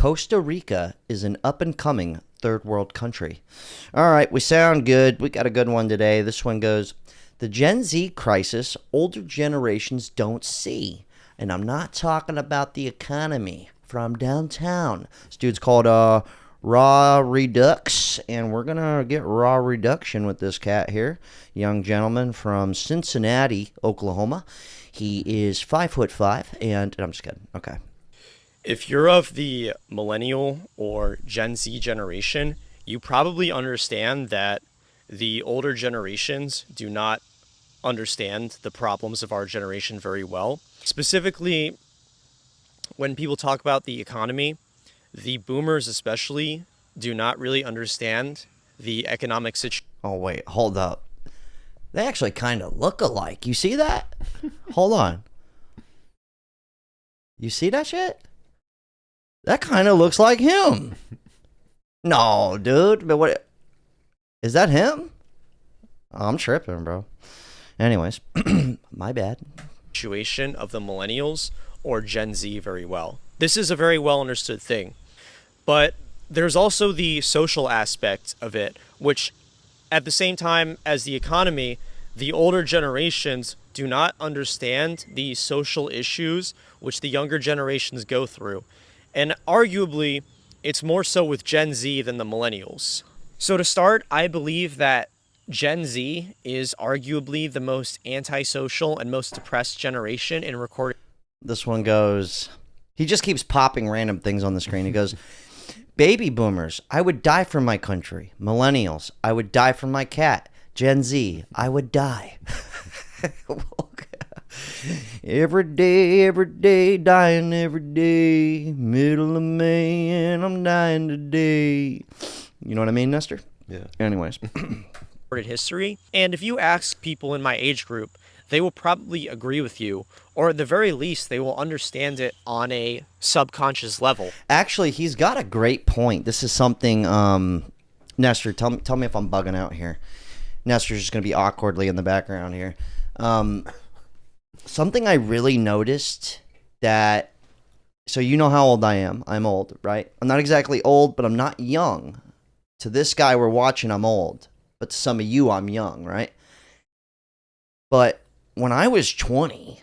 Costa Rica is an up-and-coming third world country. All right, we sound good. We got a good one today. This one goes, the Gen Z crisis older generations don't see. And I'm not talking about the economy. From downtown. This dude's called Raw Redux, and we're going to get raw reduction with this cat here. Young gentleman from Cincinnati, Oklahoma. He is 5'5", and I'm just kidding. Okay. If you're of the millennial or Gen Z generation, you probably understand that the older generations do not understand the problems of our generation very well. Specifically, when people talk about the economy, the boomers especially do not really understand the economic situation. Oh, wait, hold up. They actually kind of look alike. You see that? Hold on. You see that shit? That kind of looks like him. No, dude. But what? Is that him? Oh, I'm tripping, bro. Anyways, my bad. Situation of the millennials or Gen Z very well. This is a very well understood thing. But there's also the social aspect of it, which at the same time as the economy, the older generations do not understand the social issues which the younger generations go through. And arguably, it's more so with Gen Z than the millennials. So to start, I believe that Gen Z is arguably the most antisocial and most depressed generation in recording. This one goes, he just keeps popping random things on the screen. He goes, baby boomers, I would die for my country. Millennials, I would die for my cat. Gen Z, I would die. Every day, dying every day. Middle of May, and I'm dying today. You know what I mean, Nestor? Yeah. Anyways. History. And if you ask people in my age group, they will probably agree with you, or at the very least, they will understand it on a subconscious level. Actually, he's got a great point. This is something, Nestor, tell me if I'm bugging out here. Nestor's just going to be awkwardly in the background here. Something I really noticed that, so you know how old I am. I'm old, right? I'm not exactly old, but I'm not young. To this guy we're watching, I'm old. But to some of you, I'm young, right? But when I was 20,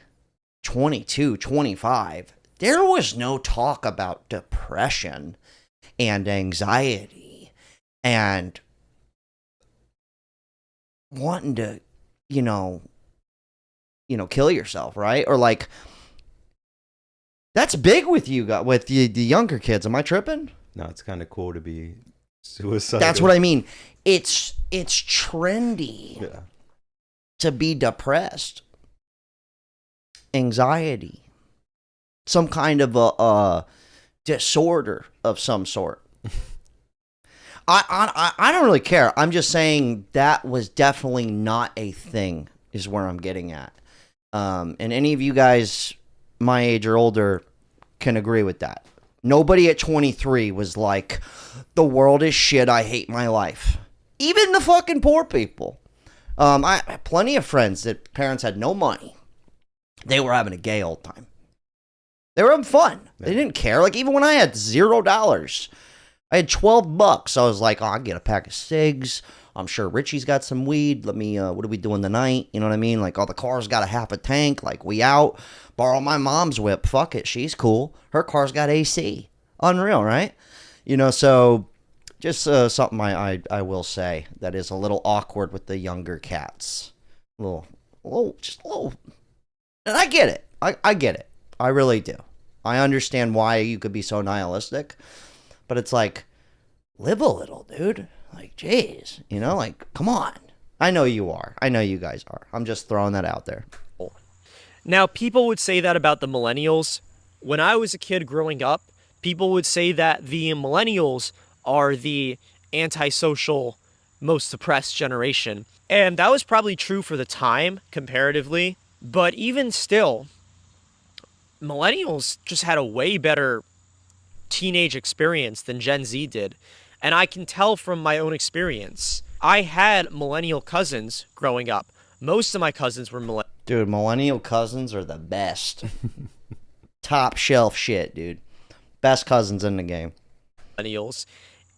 22, 25, there was no talk about depression and anxiety and wanting to, kill yourself, right? Or like, that's big with you, with the younger kids. Am I tripping? No, it's kind of cool to be suicidal. That's what I mean. It's trendy to be depressed, anxiety, some kind of a disorder of some sort. I don't really care. I'm just saying that was definitely not a thing, is where I'm getting at. And any of you guys my age or older can agree with that. Nobody at 23 was like, the world is shit, I hate my life. Even the fucking poor people. I have plenty of friends that parents had no money. They were having a gay old time. They were having fun. They didn't care. Like, even when I had $0, I had $12. I was like, oh, I'll get a pack of cigs. I'm sure Richie's got some weed. Let me, what are we doing tonight? You know what I mean? Like, oh, the car's got a half a tank. Like, we out. Borrow my mom's whip. Fuck it. She's cool. Her car's got AC. Unreal, right? So just something I will say that is a little awkward with the younger cats. Just a little. And I get it. I get it. I really do. I understand why you could be so nihilistic. But it's like, live a little, dude. Like, jeez. Like, come on. I know you are. I know you guys are. I'm just throwing that out there. Now, people would say that about the millennials. When I was a kid growing up, people would say that the millennials are the antisocial, most depressed generation. And that was probably true for the time, comparatively. But even still, millennials just had a way better teenage experience than Gen Z did. And I can tell from my own experience. I had millennial cousins growing up. Most of my cousins were millennial. Dude, millennial cousins are the best. Top shelf shit, dude. Best cousins in the game. Millennials,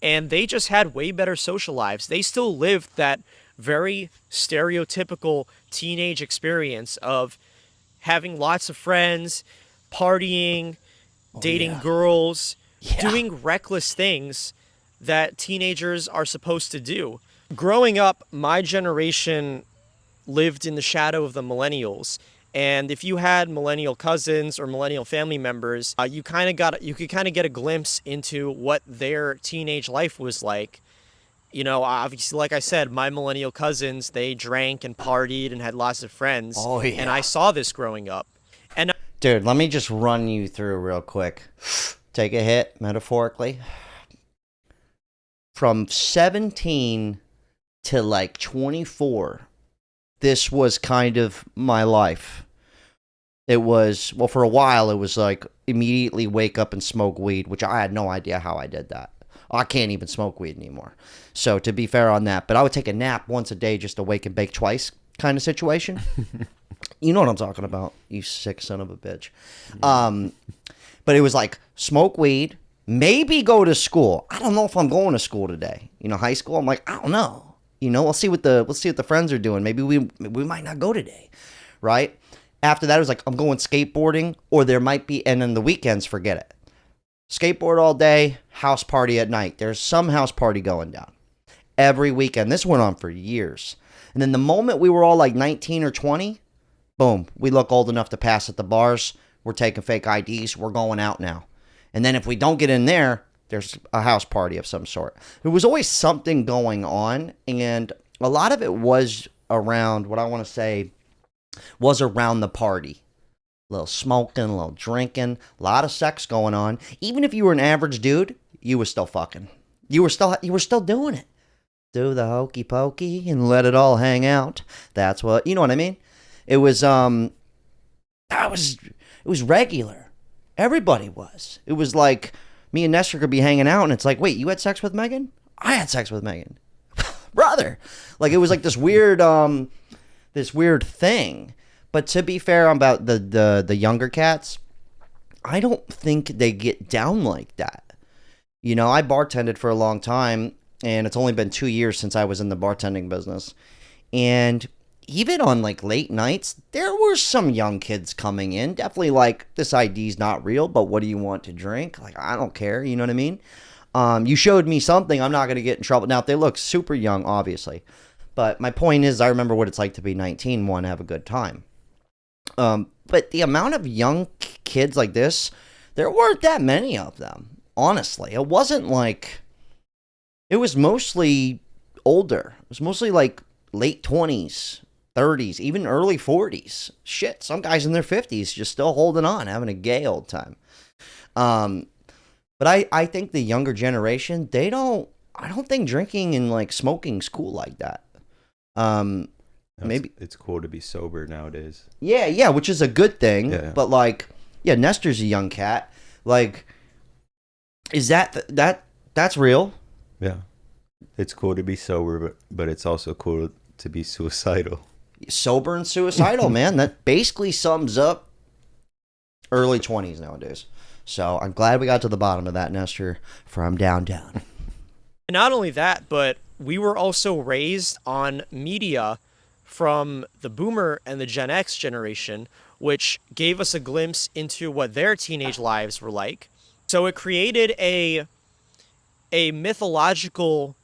and they just had way better social lives. They still lived that very stereotypical teenage experience of having lots of friends, partying, dating yeah. girls, Yeah. doing reckless things that teenagers are supposed to do. Growing up, my generation lived in the shadow of the millennials. And if you had millennial cousins or millennial family members, you could kind of get a glimpse into what their teenage life was like. You know, obviously, like I said, my millennial cousins, they drank and partied and had lots of friends. Oh, yeah. And I saw this growing up. And Dude, let me just run you through real quick. Take a hit, metaphorically. From 17 to like 24, this was kind of my life. It was, well, for a while, it was like immediately wake up and smoke weed, which I had no idea how I did that. I can't even smoke weed anymore. So to be fair on that, but I would take a nap once a day just to wake and bake twice kind of situation. You know what I'm talking about, you sick son of a bitch. But it was like smoke weed, maybe go to school. I don't know if I'm going to school today. You know, high school, I'm like, I don't know. You know, we'll see what the friends are doing. Maybe we might not go today, right? After that, it was like, I'm going skateboarding, or there might be, and then the weekends, forget it. Skateboard all day, house party at night. There's some house party going down every weekend. This went on for years. And then the moment we were all like 19 or 20, boom, we look old enough to pass at the bars. We're taking fake IDs. We're going out now. And then if we don't get in there, there's a house party of some sort. There was always something going on, and a lot of it was around, what I want to say, was around the party. A little smoking, a little drinking, a lot of sex going on. Even if you were an average dude, you were still fucking. You were still doing it. Do the hokey pokey and let it all hang out. That's what, you know what I mean? It was it was regular. Everybody was. It was like me and Nestor could be hanging out, and it's like, wait, you had sex with Megan? I had sex with Megan. Brother. Like, it was like this weird thing. But to be fair about the younger cats, I don't think they get down like that. You know, I bartended for a long time, and it's only been 2 years since I was in the bartending business. And even on like late nights, there were some young kids coming in. Definitely like, this ID's not real, but what do you want to drink? Like, I don't care. You know what I mean? You showed me something, I'm not going to get in trouble. Now, if they look super young, obviously. But my point is, I remember what it's like to be 19, want to have a good time. But the amount of young kids like this, there weren't that many of them, honestly. It wasn't like, it was mostly older. It was mostly like late 20s, 30s, even early 40s. Shit, some guys in their 50s just still holding on, having a gay old time. But I think the younger generation, I don't think drinking and like smoking's cool like that. Maybe it's cool to be sober nowadays. Yeah, which is a good thing. Yeah. But like, yeah, Nestor's a young cat. Like, is that's real? Yeah, it's cool to be sober, but it's also cool to be suicidal. Sober and suicidal, man. That basically sums up early 20s nowadays. So I'm glad we got to the bottom of that, Nestor, from downtown. And not only that, but we were also raised on media from the Boomer and the Gen X generation, which gave us a glimpse into what their teenage lives were like. So it created a mythological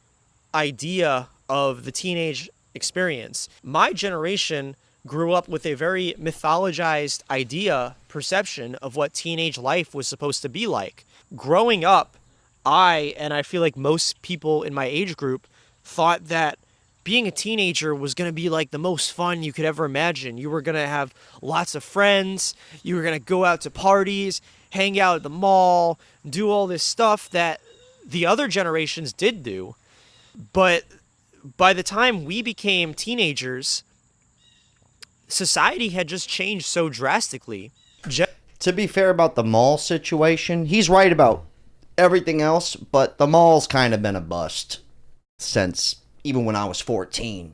idea of the teenage experience. My generation grew up with a very mythologized perception of what teenage life was supposed to be like. Growing up, and I feel like most people in my age group, thought that being a teenager was going to be like the most fun you could ever imagine. You were going to have lots of friends. You were going to go out to parties, hang out at the mall, do all this stuff that the other generations did do. But by the time we became teenagers, society had just changed so drastically. To be fair about the mall situation, he's right about everything else, but the mall's kind of been a bust since even when I was 14.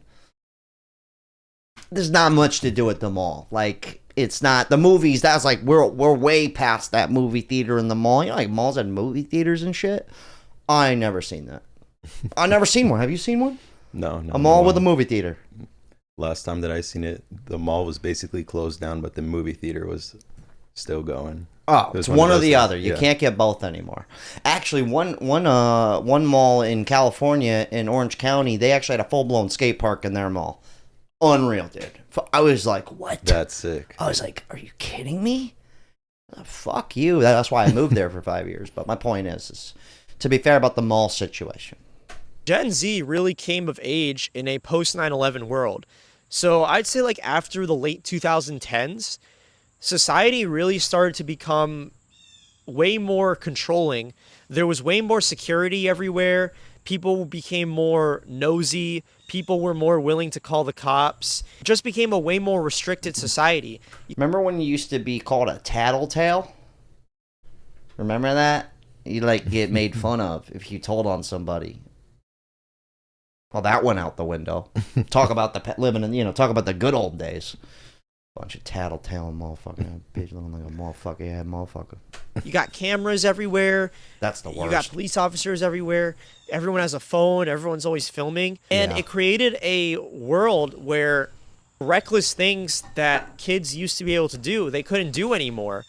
There's not much to do at the mall. Like, it's not the movies. That's like we're way past that movie theater in the mall. You know, like malls and movie theaters and shit. I never seen that. I never seen one. Have you seen one? No. A mall with a movie theater. Last time that I seen it, the mall was basically closed down, but the movie theater was still going. Oh, It was it's one or of the those other. things, You yeah. can't get both anymore. Actually, one mall in California in Orange County, they actually had a full blown skate park in their mall. Unreal, dude. I was like, what? That's sick. I was like, are you kidding me? Fuck you. That's why I moved there for 5 years. But my point is to be fair about the mall situation. Gen Z really came of age in a post 9/11 world. So I'd say like after the late 2010s, society really started to become way more controlling. There was way more security everywhere. People became more nosy. People were more willing to call the cops. It just became a way more restricted society. Remember when you used to be called a tattletale? Remember that? You like get made fun of if you told on somebody. Well, that went out the window. Talk about the living in, talk about the good old days. Bunch of tattletale motherfucker. Bitch looking like a motherfucker. Yeah, motherfucker. You got cameras everywhere. That's the worst. You got police officers everywhere. Everyone has a phone. Everyone's always filming. And Yeah. it created a world where reckless things that kids used to be able to do, they couldn't do anymore.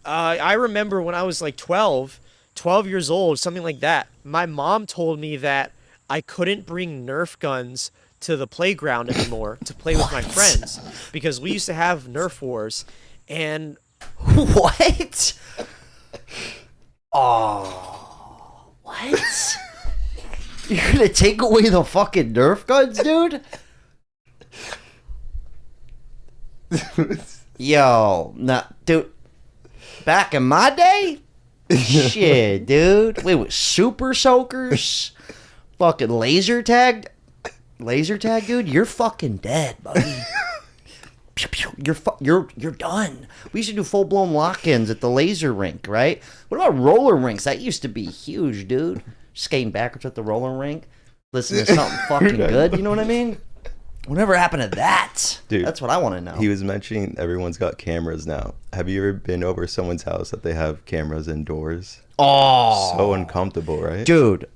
I remember when I was like 12 years old, something like that. My mom told me that I couldn't bring Nerf guns to the playground anymore to play with my friends because we used to have Nerf wars. And What? Oh, what? You're gonna take away the fucking Nerf guns, dude? Yo, nah, dude. Back in my day, shit, dude. We was super soakers, fucking laser tag, dude. You're fucking dead, buddy. Pew, pew. You're done. We used to do full blown lock-ins at the laser rink, right? What about roller rinks? That used to be huge, dude. Skating backwards at the roller rink, listening to something fucking good. You know what I mean? Whatever happened to that? Dude, that's what I want to know. He was mentioning everyone's got cameras now. Have you ever been over someone's house that they have cameras indoors? Oh, So uncomfortable, right? dude.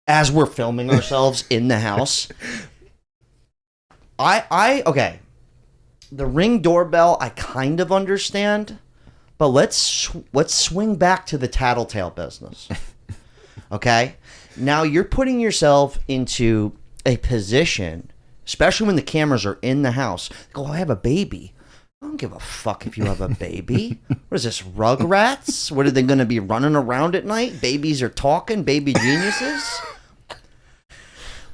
As we're filming ourselves in the house, okay. The Ring doorbell, I kind of understand, but let's swing back to the tattletale business. Okay, now you're putting yourself into a position, especially when the cameras are in the house. Go, I have a baby. I don't give a fuck if you have a baby. What is this, Rugrats? What are they going to be running around at night? Babies are talking, baby geniuses.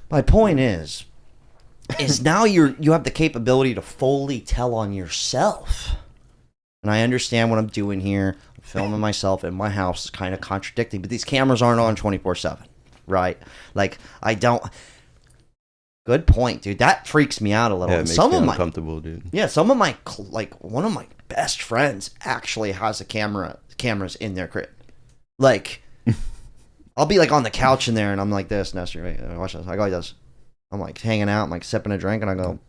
My point is now you have the capability to fully tell on yourself. And I understand what I'm doing here. I'm filming myself in my house. It's kind of contradicting, but these cameras aren't on 24/7, right? Like, I don't... Good point, dude. That freaks me out a little. Yeah, it makes me uncomfortable, dude. Yeah, some of my, like, one of my best friends actually has cameras in their crib. Like, I'll be, like, on the couch in there, and I'm like this, Nestor, wait, watch this. I go like this. I'm, like, hanging out, I'm, like, sipping a drink, and I go...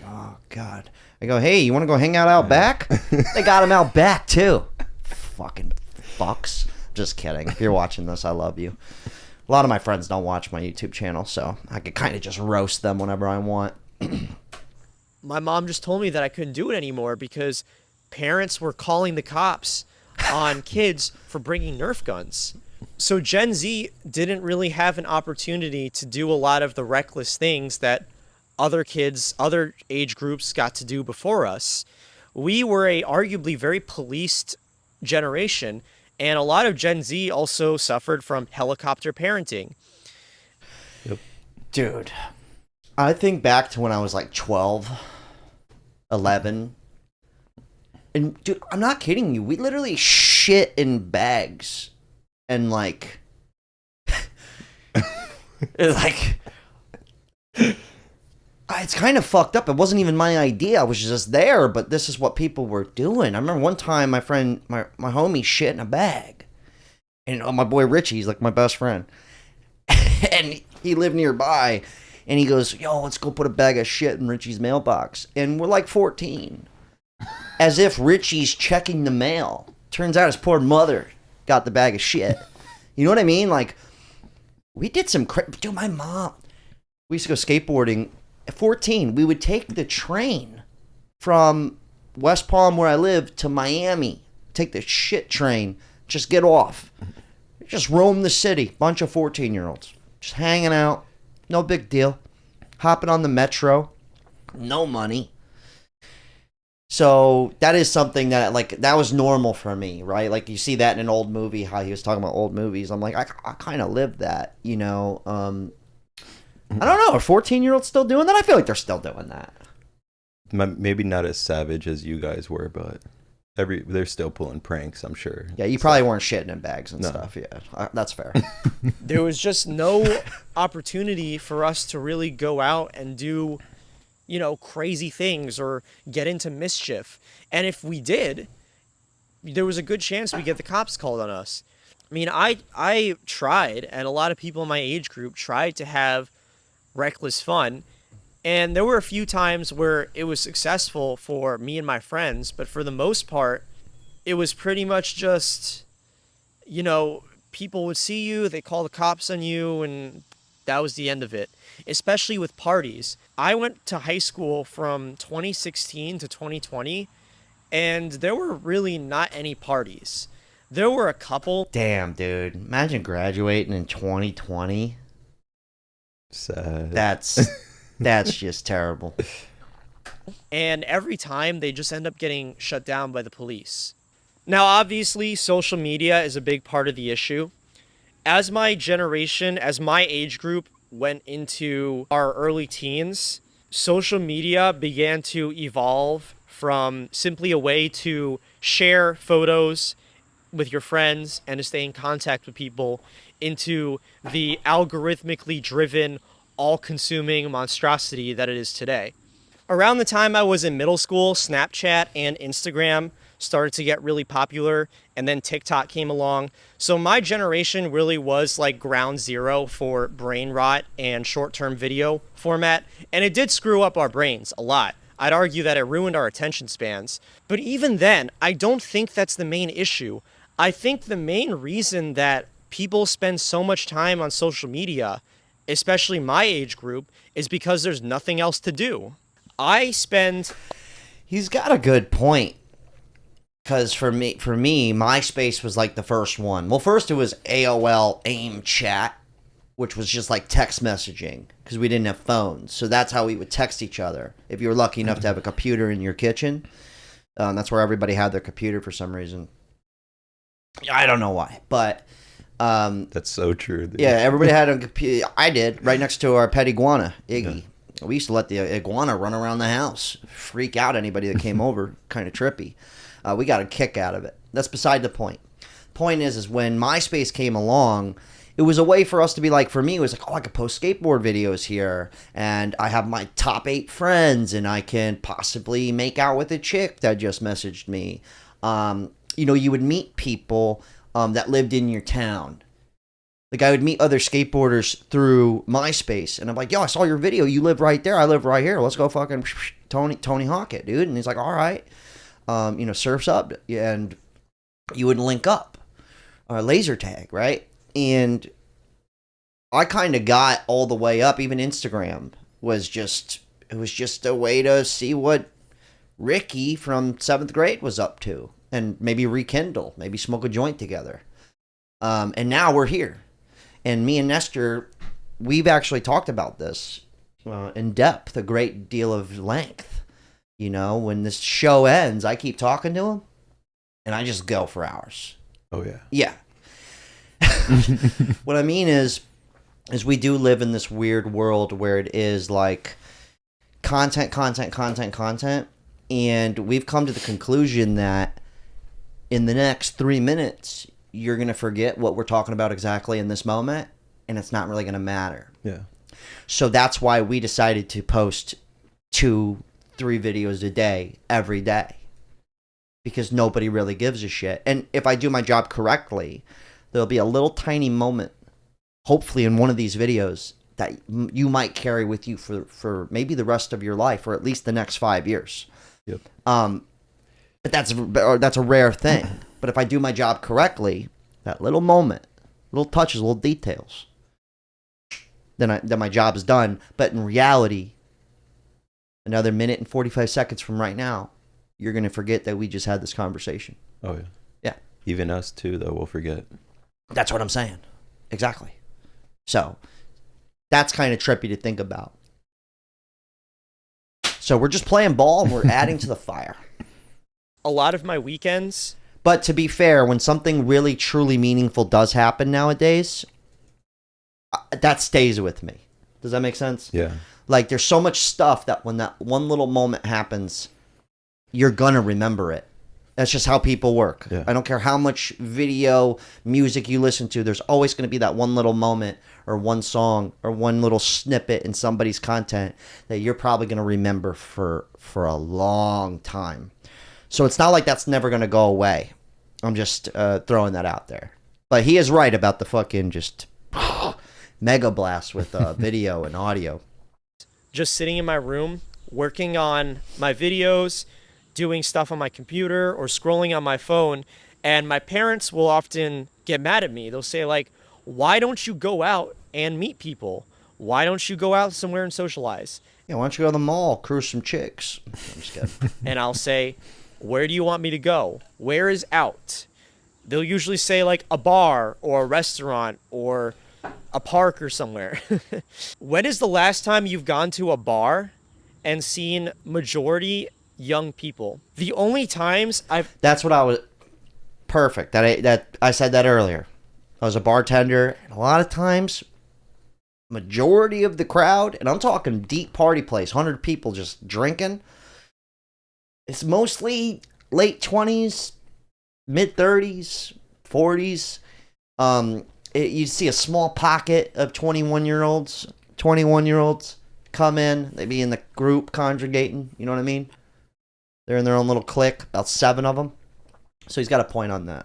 Oh, God. I go, hey, you want to go hang out back? They got him out back, too. Fucking fucks. Just kidding. If you're watching this, I love you. A lot of my friends don't watch my YouTube channel, so I could kind of just roast them whenever I want. my mom just told me that I couldn't do it anymore because parents were calling the cops on kids for bringing Nerf guns. So Gen Z didn't really have an opportunity to do a lot of the reckless things that other kids, other age groups got to do before us. We were a arguably very policed generation, and a lot of Gen Z also suffered from helicopter parenting. Yep. Dude, I think back to when I was like 12, 11. And dude, I'm not kidding you. We literally shit in bags. And like... it's kind of fucked up. It wasn't even my idea. I was just there, but this is what people were doing. I remember one time my friend, my homie shit in a bag. And my boy Richie, he's like my best friend. And he lived nearby. And he goes, yo, let's go put a bag of shit in Richie's mailbox. And we're like 14. As if Richie's checking the mail. Turns out his poor mother got the bag of shit. You know what I mean? Like, we did some dude, my mom. We used to go skateboarding. At 14, we would take the train from West Palm, where I live, to Miami. Take the shit train. Just get off. Just roam the city. Bunch of 14-year-olds. Just hanging out. No big deal. Hopping on the metro. No money. So that is something that, like, that was normal for me, right? Like, you see that in an old movie, how he was talking about old movies. I'm like, I kind of lived that, you know. I don't know. Are 14-year-olds still doing that? I feel like they're still doing that. Maybe not as savage as you guys were, but they're still pulling pranks, I'm sure. Yeah, you probably weren't shitting in bags and stuff. Yeah, that's fair. There was just no opportunity for us to really go out and do, you know, crazy things or get into mischief. And if we did, there was a good chance we get the cops called on us. I mean, I tried, and a lot of people in my age group tried to have reckless fun. And there were a few times where it was successful for me and my friends, but for the most part, it was pretty much just, you know, people would see you, they call the cops on you, and that was the end of it. Especially with parties. I went to high school from 2016 to 2020, and there were really not any parties. There were a couple. Damn, dude. Imagine graduating in 2020. Sad. That's just terrible. And every time they just end up getting shut down by the police. Now, obviously, social media is a big part of the issue. As my generation, as my age group went into our early teens, social media began to evolve from simply a way to share photos with your friends and to stay in contact with people into the algorithmically driven, all-consuming monstrosity that it is today. Around the time I was in middle school, Snapchat and Instagram started to get really popular, and then TikTok came along. So my generation really was like ground zero for brain rot and short-term video format, and it did screw up our brains a lot. I'd argue that it ruined our attention spans. But even then, I don't think that's the main issue. I think the main reason that people spend so much time on social media, especially my age group, is because there's nothing else to do. He's got a good point. Because for me, MySpace was like the first one. Well, first it was AOL AIM chat, which was just like text messaging because we didn't have phones. So that's how we would text each other. If you were lucky enough to have a computer in your kitchen, that's where everybody had their computer for some reason. I don't know why, but that's so true. Dude. Yeah, everybody had a computer. I did, right next to our pet iguana, Iggy. Yeah. We used to let the iguana run around the house, freak out anybody that came over. Kind of trippy. We got a kick out of it. That's beside the point. Point is when MySpace came along, it was a way for us to be like, for me, it was like, oh, I could post skateboard videos here, and I have my top 8 friends, and I can possibly make out with a chick that just messaged me. You know, you would meet people that lived in your town. Like, I would meet other skateboarders through MySpace, and I'm like, yo, I saw your video. You live right there. I live right here. Let's go fucking Tony Hawk it, dude. And he's like, all right. You know, Surf's Up, and you would link up. Laser tag, right? And I kind of got all the way up. Even Instagram was just a way to see what Ricky from 7th grade was up to, and maybe rekindle, maybe smoke a joint together. And now we're here. And me and Nestor, we've actually talked about this in depth, a great deal of length. You know, when this show ends, I keep talking to him, and I just go for hours. Oh, yeah. Yeah. What I mean is we do live in this weird world where it is like content, and we've come to the conclusion that in the next 3 minutes, you're going to forget what we're talking about exactly in this moment, and it's not really going to matter. Yeah. So that's why we decided to post 2-3 videos a day, every day. Because nobody really gives a shit. And if I do my job correctly, there'll be a little tiny moment, hopefully in one of these videos, that you might carry with you for maybe the rest of your life, or at least the next 5 years. Yep. But that's a rare thing. But if I do my job correctly, that little moment, little touches, little details, then my job is done. But in reality, another minute and 45 seconds from right now, you're going to forget that we just had this conversation. Oh, yeah. Yeah. Even us, too, though, we'll forget. That's what I'm saying. Exactly. So that's kind of trippy to think about. So we're just playing ball and we're adding to the fire. A lot of my weekends. But to be fair, when something really truly meaningful does happen nowadays, that stays with me. Does that make sense? Yeah. Like, there's so much stuff that when that one little moment happens, you're gonna remember it. That's just how people work. Yeah. I don't care how much video, music you listen to, there's always going to be that one little moment or one song or one little snippet in somebody's content that you're probably going to remember for a long time. So it's not like that's never going to go away. I'm just throwing that out there. But he is right about the fucking just mega blast with video and audio. Just sitting in my room, working on my videos, doing stuff on my computer or scrolling on my phone, and my parents will often get mad at me. They'll say, like, why don't you go out and meet people? Why don't you go out somewhere and socialize? Yeah, why don't you go to the mall, cruise some chicks? I'm just kidding. And I'll say, where do you want me to go? Where is out? They'll usually say, like, a bar or a restaurant or a park or somewhere. When is the last time you've gone to a bar and seen majority young people? The only times That's what I was. Perfect. That I said that earlier. I was a bartender, and a lot of times, majority of the crowd, and I'm talking deep party place, 100 people just drinking. It's mostly late 20s, mid 30s, 40s. You see a small pocket of 21-year-olds come in. They be in the group congregating. You know what I mean? They're in their own little clique, about 7 of them. So he's got a point on that.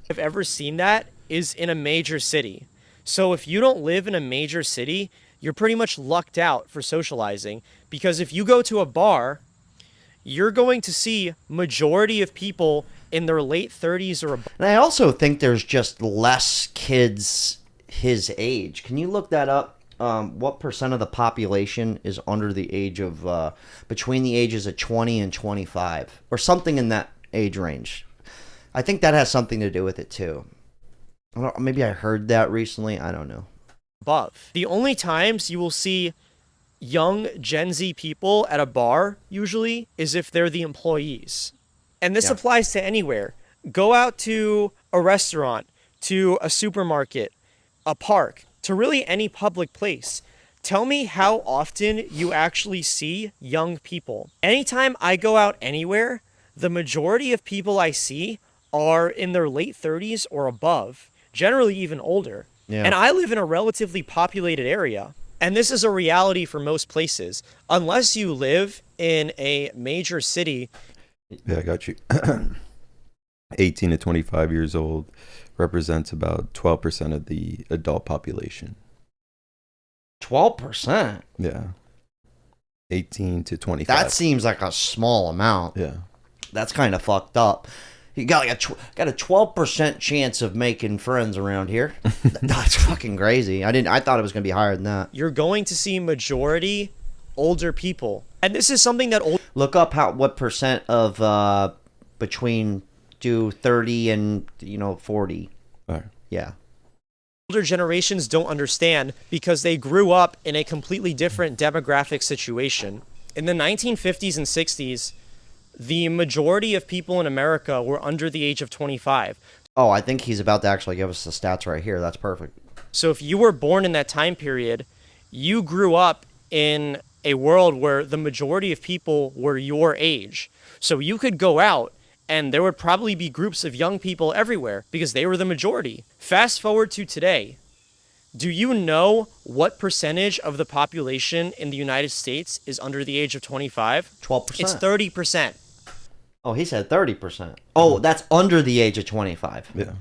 I've ever seen that is in a major city. So if you don't live in a major city, you're pretty much lucked out for socializing, because if you go to a bar, you're going to see majority of people in their late 30s or above. And I also think there's just less kids his age. Can you look that up? What percent of the population is under the age of, between the ages of 20 and 25, or something in that age range? I think that has something to do with it too. Maybe I heard that recently. I don't know. Above. The only times you will see young Gen Z people at a bar usually is if they're the employees. And this applies to anywhere. Go out to a restaurant, to a supermarket, a park, to really any public place. Tell me how often you actually see young people. Anytime I go out anywhere, the majority of people I see are in their late 30s or above, generally even older. Yeah. And I live in a relatively populated area. And this is a reality for most places. Unless you live in a major city. Yeah, I got you. 18 to 25 years old represents about 12% of the adult population. 12%? Yeah. 18 to 25. That seems like a small amount. Yeah. That's kind of fucked up. You got like got a 12% chance of making friends around here. That's fucking crazy. I thought it was going to be higher than that. You're going to see majority older people. And this is something that look up what percent of between 30 and 40. All right. Yeah. older generations don't understand, because they grew up in a completely different demographic situation. In the 1950s and 60s, the majority of people in America were under the age of 25. Oh, I think he's about to actually give us the stats right here. That's perfect. So if you were born in that time period, you grew up in a world where the majority of people were your age. So you could go out and there would probably be groups of young people everywhere because they were the majority. Fast forward to today. Do you know what percentage of the population in the United States is under the age of 25? 12%. It's 30%. Oh, he said 30%. Oh, that's under the age of 25. Yeah.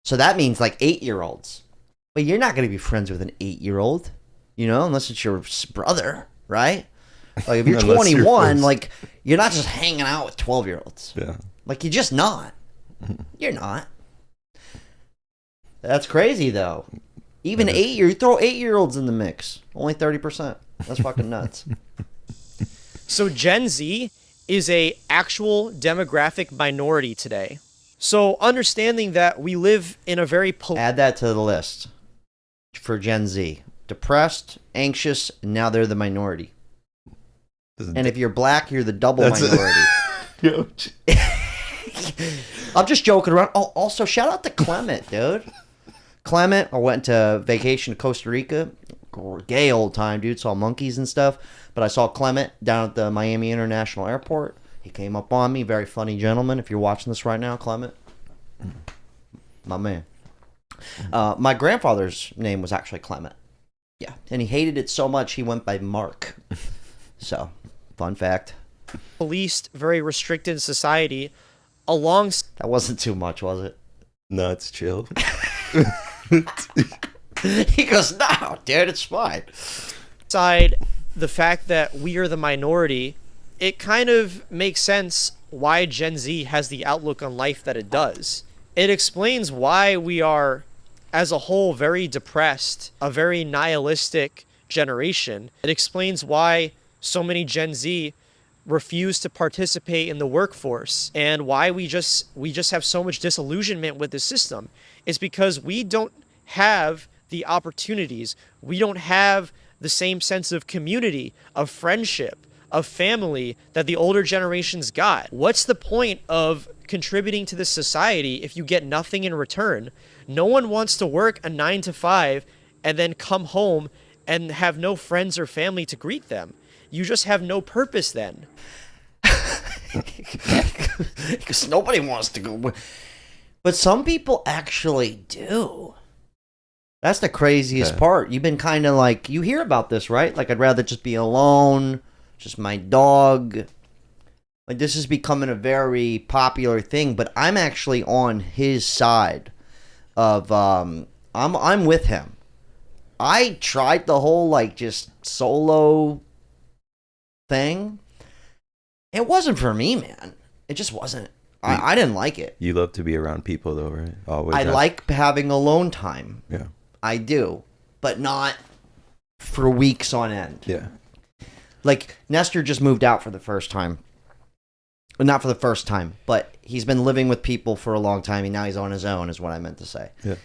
So that means like 8-year-olds. But you're not going to be friends with an 8-year-old. You know, unless it's your brother, right? Like if you're Unless you're 21, first. like you're not just hanging out with 12-year-olds. Yeah. Like you're just not. You're not. That's crazy though. Even you throw 8-year-olds in the mix, only 30%. That's fucking nuts. So Gen Z is a actual demographic minority today. So understanding that we live in a very Add that to the list for Gen Z. Depressed, anxious, and now they're the minority. And if you're black, you're the double minority. I'm just joking around. Oh, also, shout out to Clement, dude. Clement, I went to vacation to Costa Rica. Gay old time, dude. Saw monkeys and stuff. But I saw Clement down at the Miami International Airport. He came up on me. Very funny gentleman. If you're watching this right now, Clement. My man. My grandfather's name was actually Clement. Yeah. And he hated it so much, he went by Mark. So, fun fact. policed, very restricted society along. That wasn't too much, was it? No, it's chill. He goes, no, dude, it's fine. Side the fact that we are the minority, it kind of makes sense why Gen Z has the outlook on life that it does. It explains why we are, as a whole, very depressed, a very nihilistic generation. It explains why so many Gen Z refuse to participate in the workforce and why we just have so much disillusionment with the system. It's because we don't have the opportunities. We don't have the same sense of community, of friendship, of family that the older generations got. What's the point of contributing to this society if you get nothing in return? No one wants to work a 9 to 5 and then come home and have no friends or family to greet them. You just have no purpose then. Because nobody wants to go. But some people actually do. That's the craziest part. You've been kind of like, you hear about this, right? Like, I'd rather just be alone, just my dog. Like, this is becoming a very popular thing, but I'm actually on his side of, I'm with him. I tried the whole, like, just solo thing. It wasn't for me, man. It just wasn't. I didn't like it. You love to be around people, though, right? Always. I like having alone time. Yeah. I do, but not for weeks on end. Yeah. Like, Nestor just moved out for the first time. Well, not for the first time, but he's been living with people for a long time, and now he's on his own, is what I meant to say. Yeah.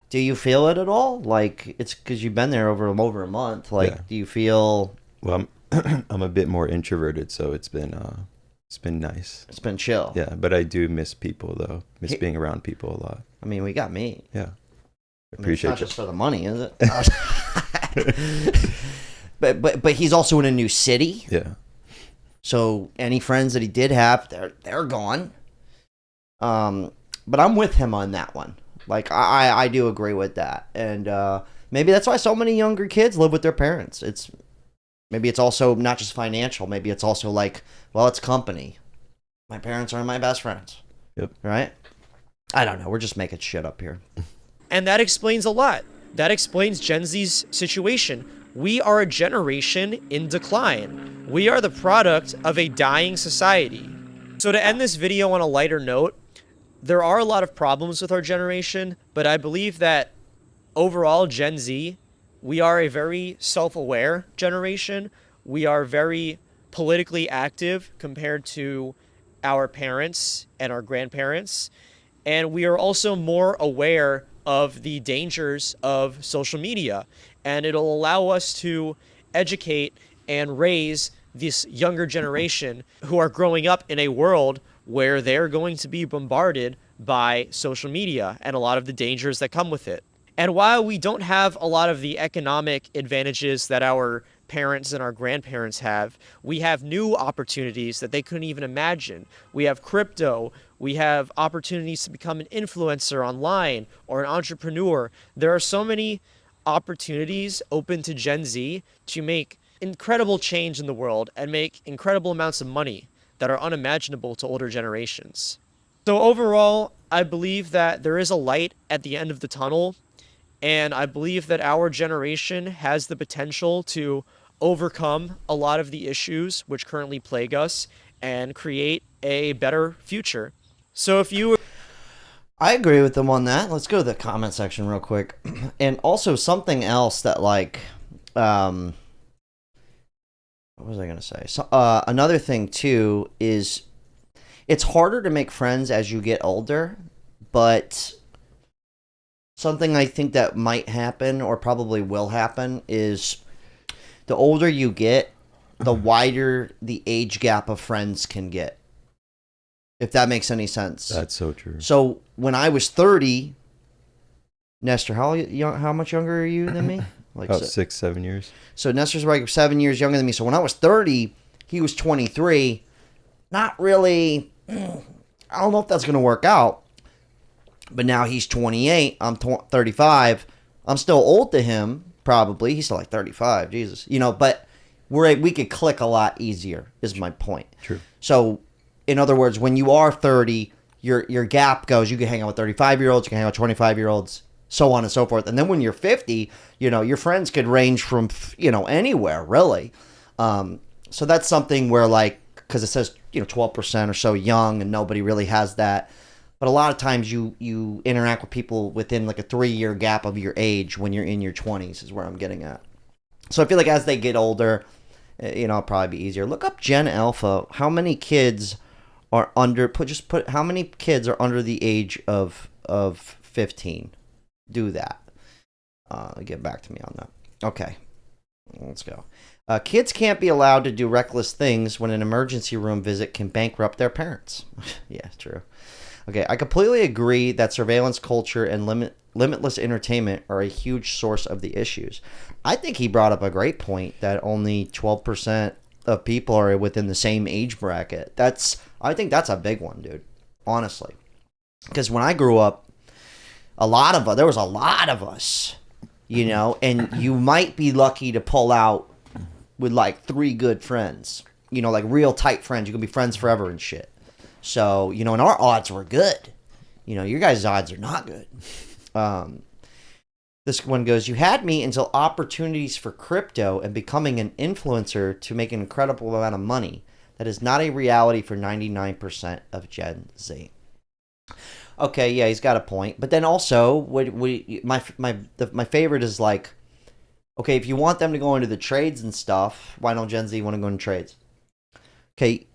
Do you feel it at all? Like, it's because you've been there over a month. Like, do you feel... Well, I'm a bit more introverted, so it's been nice. It's been chill. Yeah, but I do miss people, though. Miss being around people a lot. I mean, we got me. Yeah. Appreciate it's not just for the money, is it? but he's also in a new city. Yeah. So any friends that he did have, they're gone. But I'm with him on that one. Like, I do agree with that, and maybe that's why so many younger kids live with their parents. Maybe it's also not just financial. Maybe it's also like, well, it's company. My parents are my best friends. Yep. Right? I don't know. We're just making shit up here. And that explains a lot. That explains Gen Z's situation. We are a generation in decline. We are the product of a dying society. So to end this video on a lighter note, there are a lot of problems with our generation, but I believe that overall Gen Z, we are a very self-aware generation. We are very politically active compared to our parents and our grandparents. And we are also more aware of the dangers of social media. And it'll allow us to educate and raise this younger generation who are growing up in a world where they're going to be bombarded by social media and a lot of the dangers that come with it. And while we don't have a lot of the economic advantages that our parents and our grandparents have, we have new opportunities that they couldn't even imagine. We have crypto. We have opportunities to become an influencer online or an entrepreneur. There are so many opportunities open to Gen Z to make incredible change in the world and make incredible amounts of money that are unimaginable to older generations. So overall, I believe that there is a light at the end of the tunnel. And I believe that our generation has the potential to overcome a lot of the issues which currently plague us and create a better future. So if you I agree with them on that. Let's go to the comment section real quick. And also something else that like, what was I gonna say? So, another thing too is it's harder to make friends as you get older, but something I think that might happen or probably will happen is the older you get, the wider the age gap of friends can get. If that makes any sense. That's so true. So when I was 30, Nestor, how much younger are you than me? Like About 6-7 years. So Nestor's like 7 years younger than me. So when I was 30, he was 23. Not really. I don't know if that's going to work out. But now he's 28. I'm 35. I'm still old to him, probably. He's still like 35. Jesus. But we could click a lot easier, is my point. True. So, in other words, when you are 30, your gap goes, you can hang out with 35-year-olds, you can hang out with 25-year-olds, so on and so forth. And then when you're 50, your friends could range from, anywhere, really. So that's something where, like, because it says, 12% or so young, and nobody really has that. But a lot of times you interact with people within, like, a 3-year gap of your age when you're in your 20s is where I'm getting at. So I feel like as they get older, it'll probably be easier. Look up Gen Alpha. How many kids are under how many kids are under the age of 15? Do that. Get back to me on that. Okay, let's go. Kids can't be allowed to do reckless things when an emergency room visit can bankrupt their parents. Yeah, true. Okay, I completely agree that surveillance culture and limitless entertainment are a huge source of the issues. I think he brought up a great point that only 12% of people are within the same age bracket. I think that's a big one, dude. Honestly, because when I grew up, there was a lot of us, and you might be lucky to pull out with like 3 good friends, like real tight friends. You can be friends forever and shit. So, and our odds were good. Your guys' odds are not good. This one goes, you had me until opportunities for crypto and becoming an influencer to make an incredible amount of money. That is not a reality for 99% of Gen Z. Okay, yeah, he's got a point. But then also, my favorite is like, okay, if you want them to go into the trades and stuff, why don't Gen Z want to go into trades? Okay,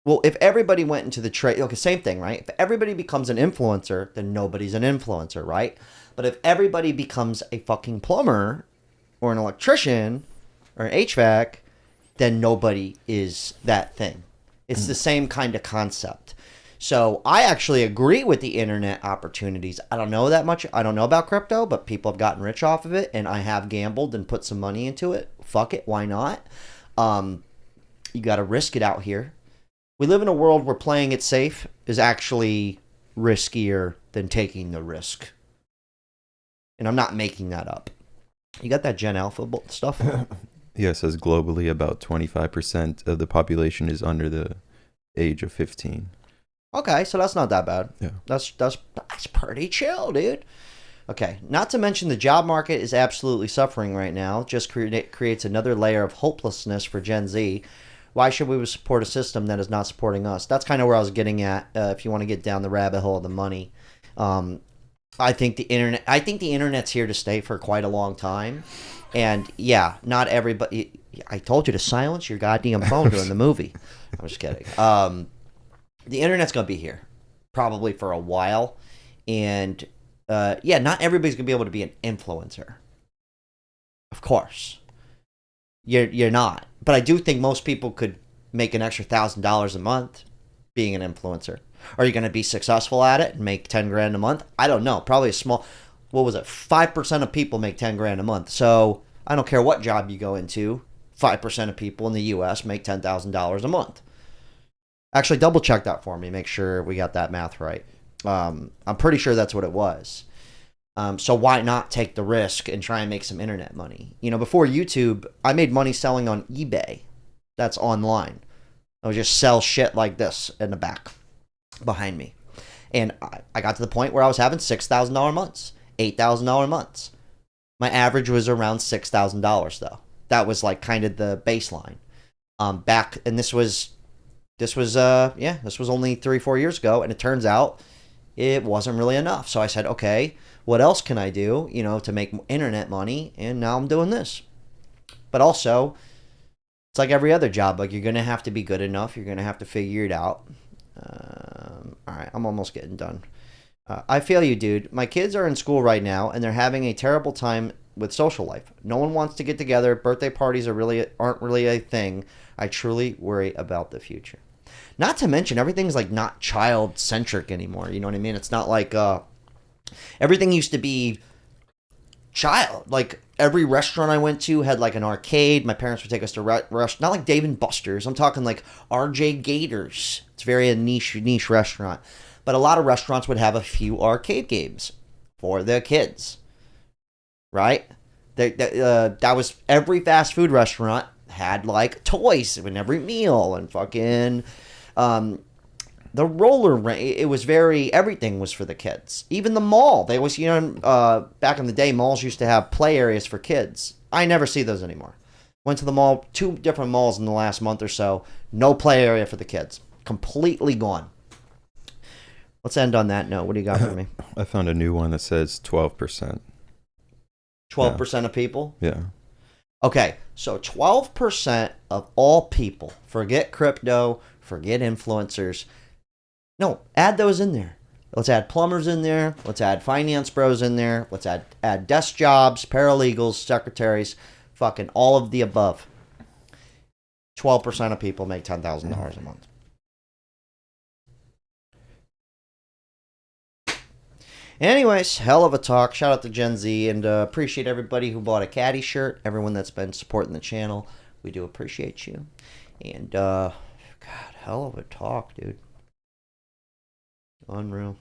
well, if everybody went into the trade, okay, same thing, right? If everybody becomes an influencer, then nobody's an influencer, right? But if everybody becomes a fucking plumber or an electrician or an HVAC, then nobody is that thing. It's the same kind of concept. So I actually agree with the internet opportunities. I don't know that much. I don't know about crypto, but people have gotten rich off of it, and I have gambled and put some money into it. Fuck it, why not? You got to risk it out here. We live in a world where playing it safe is actually riskier than taking the risk. And I'm not making that up. You got that Gen Alpha stuff? Yeah, it says globally about 25% of the population is under the age of 15. Okay, so that's not that bad. Yeah. That's pretty chill, dude. Okay, not to mention the job market is absolutely suffering right now. Just creates another layer of hopelessness for Gen Z. Why should we support a system that is not supporting us? That's kind of where I was getting at. If you want to get down the rabbit hole of the money, I think the internet's here to stay for quite a long time. And yeah, not everybody. I told you to silence your goddamn phone during the movie. I'm just kidding. The internet's gonna be here probably for a while, and yeah, not everybody's gonna be able to be an influencer. Of course, you're not. But I do think most people could make an extra $1,000 a month being an influencer. Are you going to be successful at it and make 10 grand a month? I don't know. Probably a small, 5% of people make 10 grand a month. So I don't care what job you go into. 5% of people in the U.S. make $10,000 a month. Actually, double check that for me. Make sure we got that math right. I'm pretty sure that's what it was. So why not take the risk and try and make some internet money? Before YouTube, I made money selling on eBay. That's online. I would just sell shit like this in the back behind me. And I got to the point where I was having $6,000 months, $8,000 months. My average was around $6,000 though. That was like kind of the baseline. Back, and this was only 3-4 years ago, and it turns out it wasn't really enough. So I said, okay, what else can I do, to make internet money? And now I'm doing this. But also, it's like every other job. Like, you're going to have to be good enough. You're going to have to figure it out. All right, I'm almost getting done. I feel you, dude. My kids are in school right now, and they're having a terrible time with social life. No one wants to get together. Birthday parties aren't really a thing. I truly worry about the future. Not to mention, everything's like not child-centric anymore. You know what I mean? It's not like everything used to be child. Like, every restaurant I went to had like an arcade. My parents would take us to not like Dave & Buster's. I'm talking like RJ Gators. It's very a niche restaurant. But a lot of restaurants would have a few arcade games for their kids. Right? That was every fast food restaurant had like toys in every meal and fucking the roller rink. It was everything was for the kids. Even the mall, they was back in the day, malls used to have play areas for kids. I never see those anymore. Went to the mall, 2 different malls in the last month or so. No play area for the kids. Completely gone. Let's end on that note. What do you got for me? I found a new one that says 12%. 12% of people? Yeah. Okay, so 12% of all people, forget crypto, forget influencers. No, add those in there. Let's add plumbers in there. Let's add finance bros in there. Let's add desk jobs, paralegals, secretaries, fucking all of the above. 12% of people make $10,000 a month. Anyways, hell of a talk. Shout out to Gen Z, and appreciate everybody who bought a Caddy shirt. Everyone that's been supporting the channel, we do appreciate you. And God, hell of a talk, dude. Unreal.